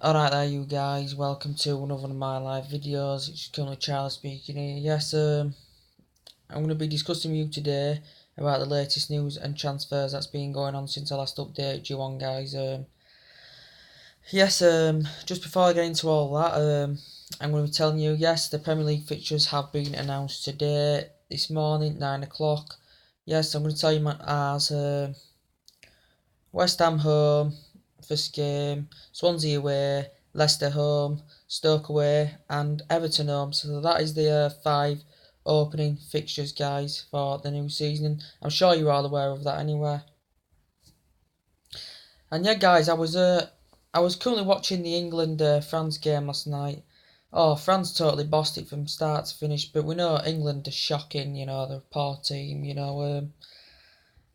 Alright there you guys, welcome to another one of my live videos. It's currently Charlie speaking here. Yes, I'm going to be discussing with you today about the latest news and transfers that's been going on since I last updated you on, guys. Just before I get into all that, I'm going to be telling you, yes, the Premier League fixtures have been announced today, this morning, 9 o'clock. Yes, I'm going to tell you as West Ham home, first game, Swansea away, Leicester home, Stoke away, and Everton home. So that is the 5 opening fixtures, guys, for the new season. I'm sure you're all aware of that anyway. And yeah, guys, I was currently watching the England France game last night. Oh, France totally bossed it from start to finish, but we know England are shocking. They're a poor team.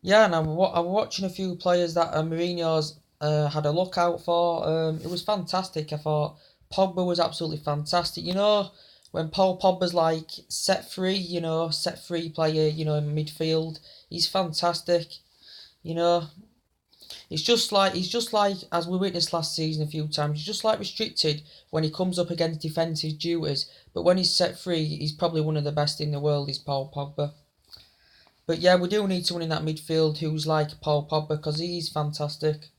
Yeah, and I'm watching a few players that Mourinho's had a look out for. It was fantastic. I thought Pogba was absolutely fantastic. When Paul Pogba's like set free player, in midfield, he's fantastic. You know, he's just like as we witnessed last season a few times. He's just like restricted when he comes up against defensive duties, but when he's set free, he's probably one of the best in the world. Is Paul Pogba. But yeah, we do need someone in that midfield who's like Paul Pogba because he's fantastic.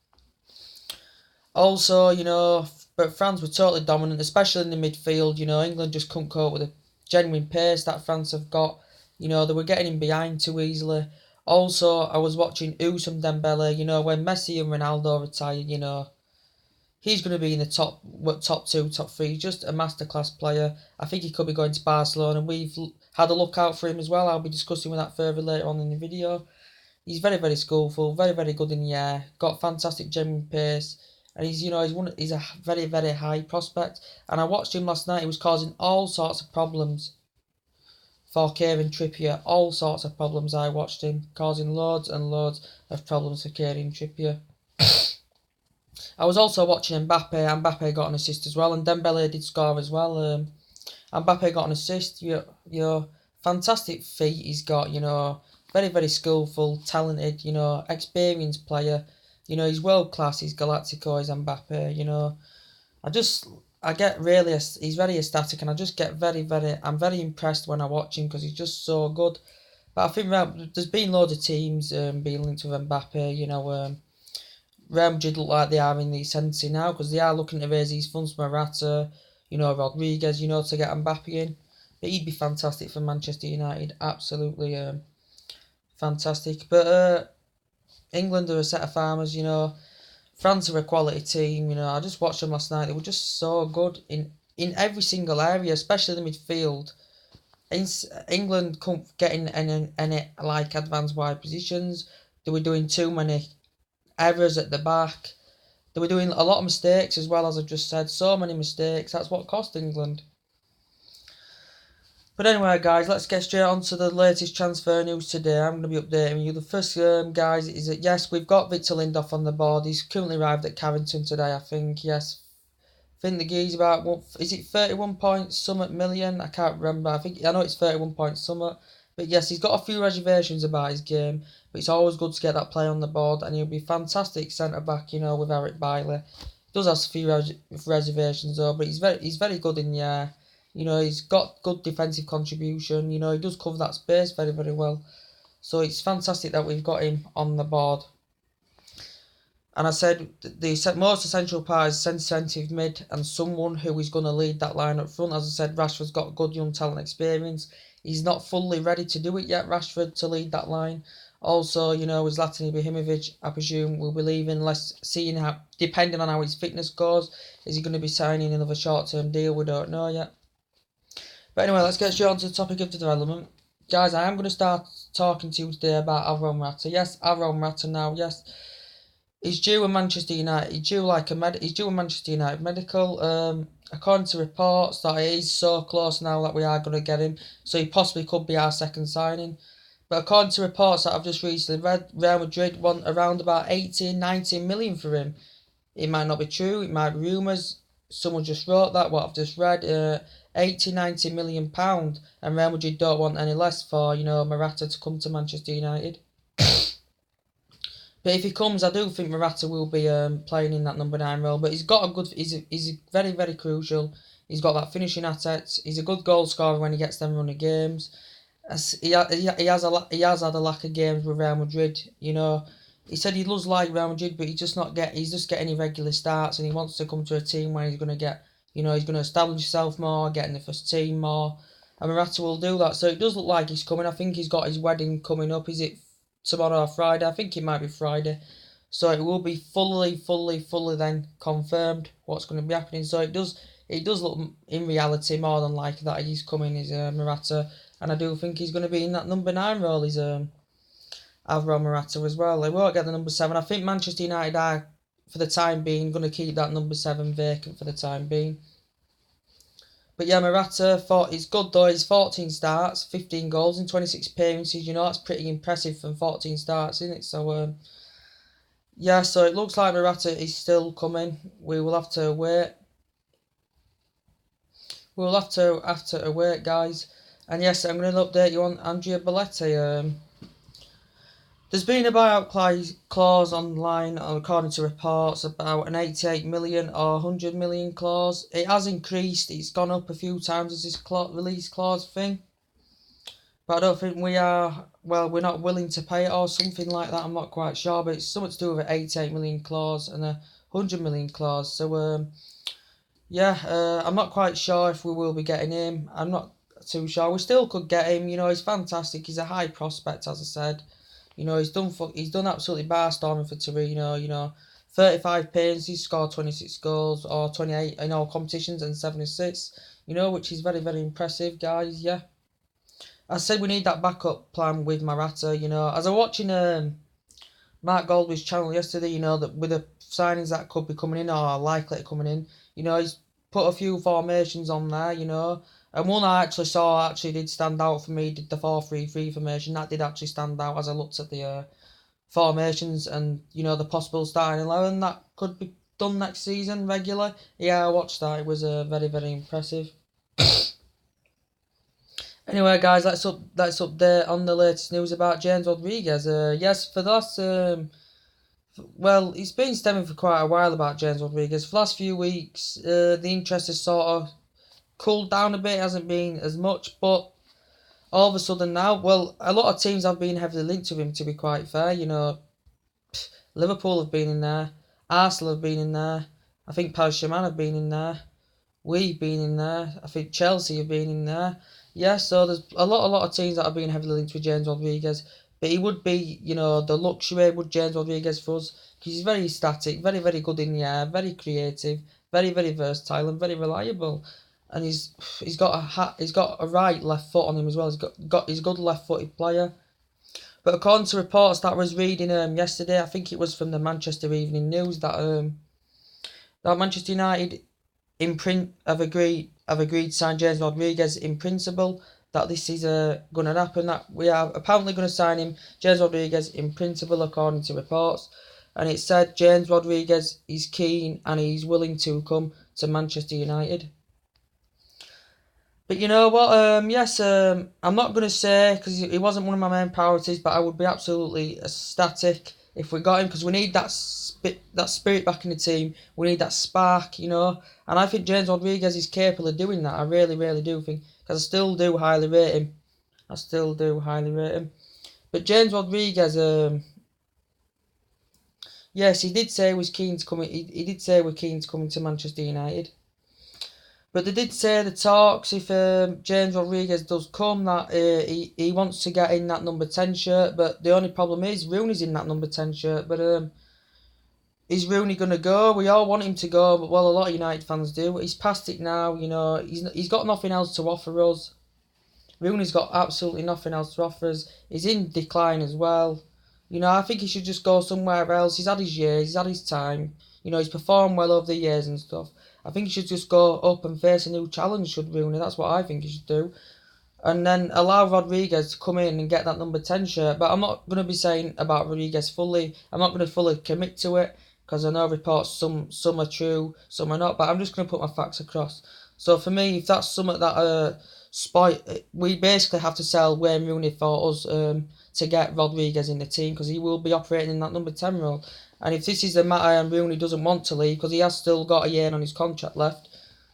Also, but France were totally dominant, especially in the midfield. England just couldn't cope with the genuine pace that France have got. They were getting in behind too easily. Also, I was watching Usam Dembele. When Messi and Ronaldo retired, he's going to be in the top two, top three. Just a masterclass player. I think he could be going to Barcelona, and we've had a look out for him as well. I'll be discussing with that further later on in the video. He's very, very skillful, very, very good in the air. Got fantastic genuine pace, and he's a very, very high prospect. And I watched him last night. He was causing all sorts of problems for Kieran Trippier. All sorts of problems. I watched him causing loads and loads of problems for Kieran Trippier. I was also watching Mbappe. Mbappe got an assist as well, and Dembele did score as well. Mbappe got an assist. Fantastic feet he's got. Very, very skillful, talented. Experienced player. He's world class. He's Galactico. He's Mbappe. I get really. He's very ecstatic, and I just get very, very. I'm very impressed when I watch him because he's just so good. But I think there's been loads of teams being linked with Mbappe. Real Madrid look like they are in the ascendancy now because they are looking to raise these funds from Morata, Rodriguez, to get Mbappe in. But he'd be fantastic for Manchester United, absolutely fantastic. But England are a set of farmers, France are a quality team, I just watched them last night. They were just so good in every single area, especially the midfield. England couldn't get in any like advanced wide positions. They were doing too many errors at the back. They were doing a lot of mistakes as well, as I've just said. So many mistakes. That's what cost England. But anyway, guys, let's get straight on to the latest transfer news today. I'm going to be updating you. The first, guys, is that, yes, we've got Victor Lindelof on the board. He's currently arrived at Carrington today, I think. Yes. I think the gee's about, is it 31 point something million? I can't remember. I know it's 31 point something. But yes, he's got a few reservations about his game, but it's always good to get that play on the board, and he'll be fantastic centre back, with Eric Bailey. He does have a few reservations though, but he's very good in the air. He's got good defensive contribution. He does cover that space very, very well. So it's fantastic that we've got him on the board. And I said the most essential part is centre mid and someone who is going to lead that line up front. As I said, Rashford's got good young talent experience. He's not fully ready to do it yet, Rashford, to lead that line. Also, with Zlatan Ibrahimovic, I presume will be leaving, depending on how his fitness goes. Is he going to be signing another short-term deal? We don't know yet. But anyway, let's get straight on to the topic of the development. Guys, I am going to start talking to you today about Alvaro Morata. Yes, Alvaro Morata now, yes. He's due a Manchester United. He's due a Manchester United medical. According to reports, that he is so close now that we are going to get him. So he possibly could be our second signing. But according to reports that I've just recently read, Real Madrid want around about 18, 19 million for him. It might not be true. It might be rumours. Someone just wrote that, what I've just read. 80, 90 million pound. And Real Madrid don't want any less for, Morata to come to Manchester United. But if he comes, I do think Morata will be playing in that number 9 role. But he's got a good. He's very very crucial. He's got that finishing assets. He's a good goal scorer when he gets them running games. He has had a lack of games with Real Madrid. You know, he said he loves like Real Madrid, but he's just getting irregular starts, and he wants to come to a team where he's going to get, he's going to establish himself more, get in the first team more, and Morata will do that. So it does look like he's coming. I think he's got his wedding coming up. Is it tomorrow or Friday? I think it might be Friday. So it will be fully then confirmed what's going to be happening. So it does look in reality more than likely that he's coming. Is Morata, and I do think he's going to be in that number 9 role. Is Alvaro Morata as well. They won't get the number 7. I think Manchester United are, for the time being, going to keep that number 7 vacant for the time being. But yeah, Morata, he's good though. He's 14 starts, 15 goals in 26 appearances. That's pretty impressive from 14 starts, isn't it? So, yeah, so it looks like Morata is still coming. We will have to wait. We'll have to wait, guys. And yes, I'm going to update you on Andrea Belletti. There's been a buyout clause online, according to reports, about an 88 million or 100 million clause. It has increased. It's gone up a few times as this release clause thing. But I don't think we're not willing to pay it or something like that. I'm not quite sure, but it's something to do with an 88 million clause and a 100 million clause. So, yeah, I'm not quite sure if we will be getting him. I'm not too sure. We still could get him. He's fantastic. He's a high prospect, as I said. He's done absolutely bar-storming for Torino. 35 appearances, scored 26 goals or 28 in all competitions and 7 assists. Which is very very impressive, guys. Yeah. I said we need that backup plan with Morata. As I was watching Mark Goldwyn's channel yesterday, that with the signings that could be coming in or are likely to coming in, he's put a few formations on there, and one I actually saw did stand out for me, did the 4-3-3 formation. That did actually stand out as I looked at the formations and, the possible starting 11 that could be done next season regular. Yeah, I watched that. It was very, very impressive. Anyway, guys, let's update on the latest news about James Rodriguez. Yes, for the last well, it's been stemming for quite a while about James Rodriguez. For the last few weeks, the interest has sort of cooled down a bit. It hasn't been as much, but all of a sudden now, well, a lot of teams have been heavily linked to him. To be quite fair, Liverpool have been in there, Arsenal have been in there. I think Paris Saint-Germain have been in there. We've been in there. I think Chelsea have been in there. Yeah, so there's a lot of teams that have been heavily linked with James Rodriguez. But he would be, the luxury would James Rodriguez for us, because he's very static, very, very good in the air, very creative, very, very versatile, and very reliable. And he's got a right left foot on him as well. He's a good left-footed player. But according to reports that I was reading yesterday, I think it was from the Manchester Evening News that Manchester United have agreed to sign James Rodriguez in principle, that this is going to happen, that we are apparently going to sign him, James Rodriguez, in principle, according to reports. And it said James Rodriguez is keen and he's willing to come to Manchester United. But you know what, yes, I'm not going to say, because he wasn't one of my main priorities, but I would be absolutely ecstatic if we got him, because we need that spirit back in the team. We need that spark, and I think James Rodriguez is capable of doing that. I really, really do think, because I still do highly rate him. But James Rodriguez, yes, he did say he was keen to come. He did say we're keen to come to Manchester United. But they did say the talks, if James Rodriguez does come, that he wants to get in that number 10 shirt. But the only problem is Rooney's in that number 10 shirt. But is Rooney going to go? We all want him to go, but well, a lot of United fans do. He's past it now, he's got nothing else to offer us. Rooney's got absolutely nothing else to offer us. He's in decline as well. I think he should just go somewhere else. He's had his years, he's had his time. He's performed well over the years and stuff. I think he should just go up and face a new challenge, should Rooney. That's what I think he should do. And then allow Rodriguez to come in and get that number 10 shirt. But I'm not going to be saying about Rodriguez fully. I'm not going to fully commit to it, because I know reports, some are true, some are not. But I'm just going to put my facts across. So for me, if that's something that we basically have to sell Wayne Rooney for us to get Rodriguez in the team because he will be operating in that number 10 role. And if this is the matter and Rooney doesn't want to leave because he has still got a year on his contract left,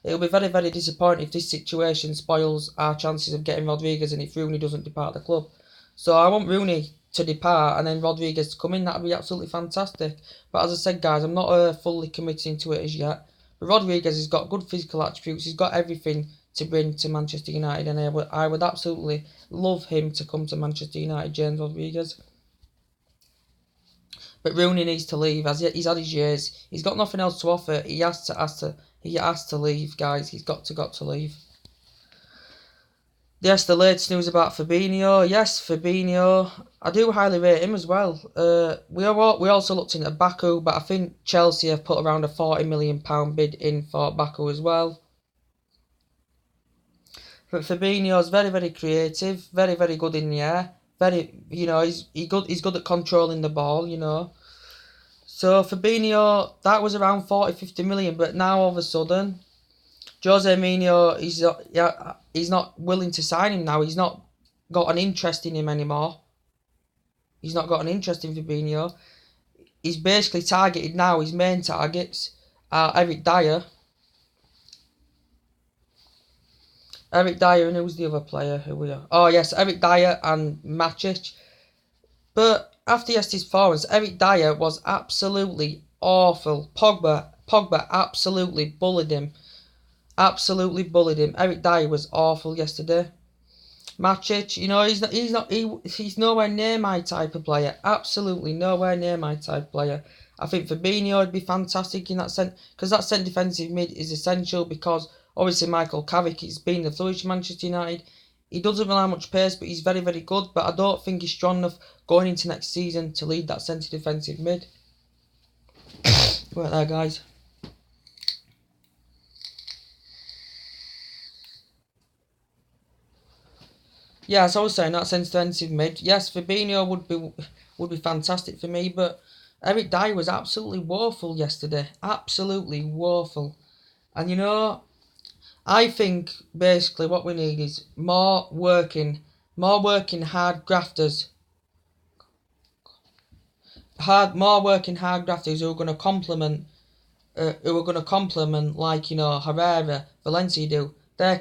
it'll be very, very disappointing if this situation spoils our chances of getting Rodriguez and if Rooney doesn't depart the club. So I want Rooney to depart and then Rodriguez to come in. That would be absolutely fantastic. But as I said, guys, I'm not fully committing to it as yet. But Rodriguez has got good physical attributes. He's got everything to bring to Manchester United, and I would absolutely love him to come to Manchester United, James Rodriguez. But Rooney needs to leave. As he's had his years, he's got nothing else to offer. He has to leave, guys. He's got to leave. Yes, the latest news about Fabinho. Yes, Fabinho. I do highly rate him as well. We also looked into Baku, but I think Chelsea have put around a £40 million bid in for Baku as well. But Fabinho is very, very creative, very, very good in the air. He's good at controlling the ball, So Fabinho, that was around 40-50 million, but now all of a sudden, Jose Mourinho, he's not willing to sign him now. He's not got an interest in him anymore. He's not got an interest in Fabinho. He's basically targeted now. His main targets are Eric Dyer. Eric Dyer and who's the other player? Oh yes, Eric Dyer and Matic. But after yesterday's performance, Eric Dyer was absolutely awful. Pogba absolutely bullied him. Eric Dyer was awful yesterday. Matic, he's nowhere near my type of player. Absolutely nowhere near my type of player. I think Fabinho would be fantastic in that sense because that centre defensive mid is essential because obviously Michael Carrick has been the flourish of Manchester United. He doesn't rely on much pace, but he's very, very good. But I don't think he's strong enough going into next season to lead that centre defensive mid. Right there, guys. Yeah, as I was saying, that centre defensive mid. Yes, Fabinho would be fantastic for me, but Eric Dyer was absolutely woeful yesterday. Absolutely woeful. And I think basically what we need is more working hard grafters. More working hard grafters who are going to complement like Herrera, Valencia do. They're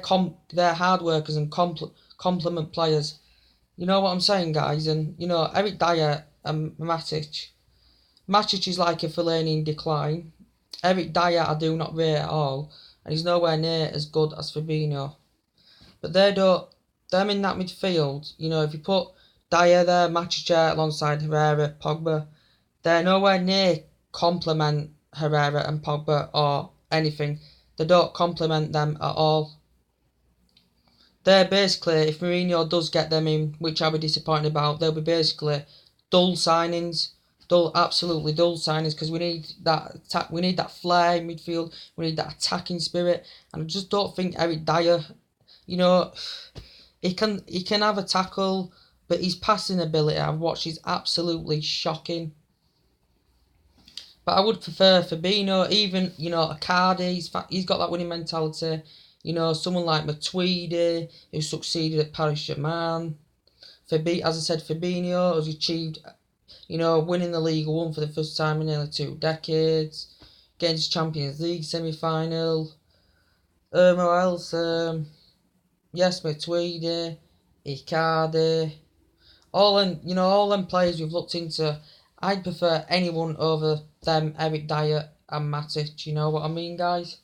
hard workers and complement players. You know what I'm saying, guys? And Eric Dyer and Matic. Matic is like a Fellaini in decline. Eric Dyer I do not rate at all, and he's nowhere near as good as Fabinho. But them in that midfield, if you put Dyer there, Matic alongside Herrera, Pogba, they're nowhere near complement Herrera and Pogba or anything. They don't complement them at all. They're basically, if Mourinho does get them in, which I'll be disappointed about, they'll be basically dull signings. Absolutely dull signings because we need that flair in midfield. We need that attacking spirit, and I just don't think Eric Dyer, he can have a tackle, but his passing ability I've watched is absolutely shocking. But I would prefer Fabinho, even Icardi. He's got that winning mentality. Someone like Matuidi who succeeded at Paris Saint-Germain. As I said, Fabinho has achieved. Winning the League 1 for the first time in nearly 2 decades. Getting to Champions League semi-final. Who else? Yes, Matuidi, Icardi. All them players we've looked into. I'd prefer anyone over them, Eric Dyer and Matic. You know what I mean, guys?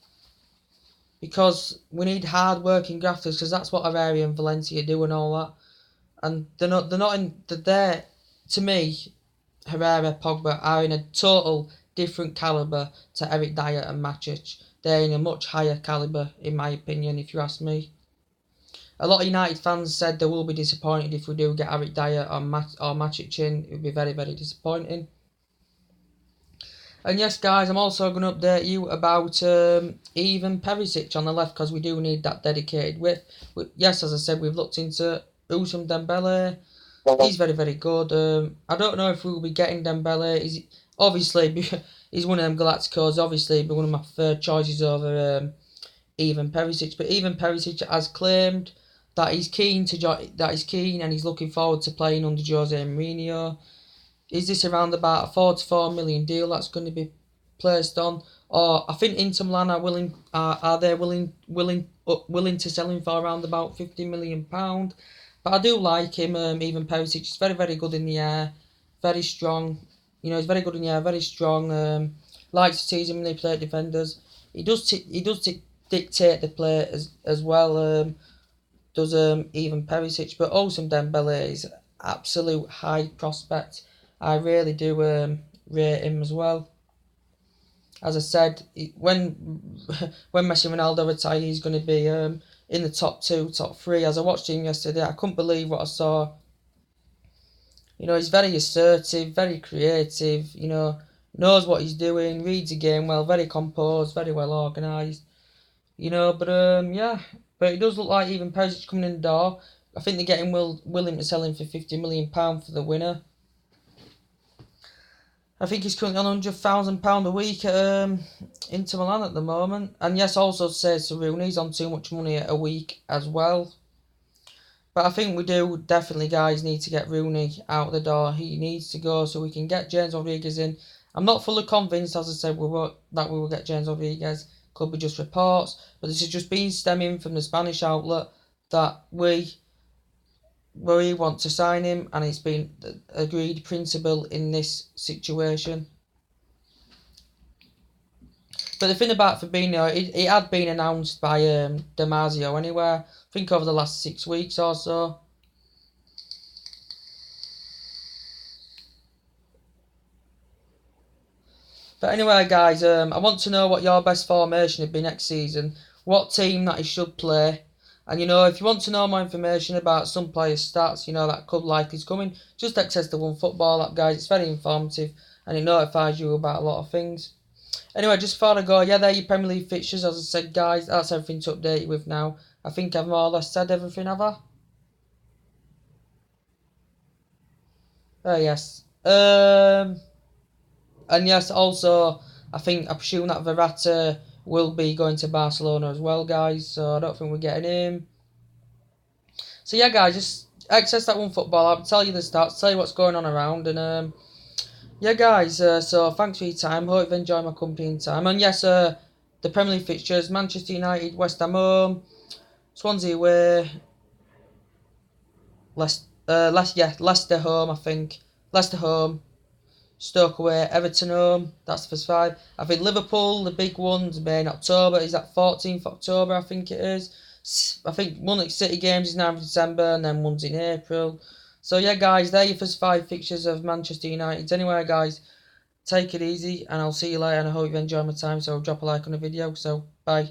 Because we need hard-working grafters, because that's what Herrera and Valencia do and all that. And they're there, to me, Herrera, Pogba are in a total different calibre to Eric Dyer and Matic. They're in a much higher calibre, in my opinion, if you ask me. A lot of United fans said they will be disappointed if we do get Eric Dyer or Matic in. It would be very, very disappointing. And yes, guys, I'm also going to update you about Ivan Perisic on the left, because we do need that dedicated width. Yes, as I said, we've looked into Ousmane Dembele. He's very, very good. I don't know if we'll be getting Dembele. Obviously, he's one of them Galacticos. Obviously, he'd be one of my preferred choices over Ivan Perisic. But Ivan Perisic has claimed that he's keen to that he's keen and he's looking forward to playing under Jose Mourinho. Is this around about a 44 million deal that's going to be placed on? Or I think Inter Milan are willing. Are they willing to sell him for around about £50 million? But I do like him. Even Perisic is very good in the air, very strong. You know, he's very good in the air, very strong. Likes to tease him when they play defenders. He does dictate the play as well. Does even Perisic, but also Dembele is absolute high prospect. I really do rate him as well. As I said, when when Messi and Ronaldo retire, he's going to be in the top two, top three. As I watched him yesterday, I couldn't believe what I saw. You know, he's very assertive, very creative. You know, knows what he's doing, reads the game well, very composed, very well organised. You know, but yeah, but it does look like even Perisic coming in the door. I think they're getting willing to sell him for £50 million for the winner. I think he's currently on £100,000 a week at Inter Milan at the moment. And yes, also says to Rooney, he's on too much money a week as well. But I think we do definitely, guys, need to get Rooney out the door. He needs to go so we can get James Rodriguez in. I'm not fully convinced, as I said, that we will get James Rodriguez. Could be just reports, but this has just been stemming from the Spanish outlet that we want to sign him, and it's been agreed principle in this situation. But the thing about Fabinho, it had been announced by Damasio anyway. I think over the last 6 weeks or so. But anyway, guys, I want to know what your best formation would be next season. What team that he should play. And, you know, if you want to know more information about some players' stats, you know, that club like is coming, just access the One Football app, guys. It's very informative and it notifies you about a lot of things. Anyway, just before I go, yeah, there are your Premier League fixtures. As I said, guys, that's everything to update you with now. I think I've more or less said everything, have I? Oh, yes. And yes, also, I presume that Verratti will be going to Barcelona as well, guys. So I don't think we're getting him. So yeah, guys, just access that One Football app, tell you the stats, tell you what's going on around, and yeah, guys. So thanks for your time. Hope you've enjoyed my company and time. And yes, the Premier League fixtures: Manchester United, West Ham home, Swansea away, Leicester home. I think Leicester home. Stoke away, Everton home, that's the first five. I think Liverpool, the big ones, May in October, is that 14th October, I think it is. I think one at City games is 9th December, and then one's in April. So yeah, guys, there are your first five fixtures of Manchester United. Anyway, guys, take it easy, and I'll see you later, and I hope you enjoy my time, so drop a like on the video, so bye.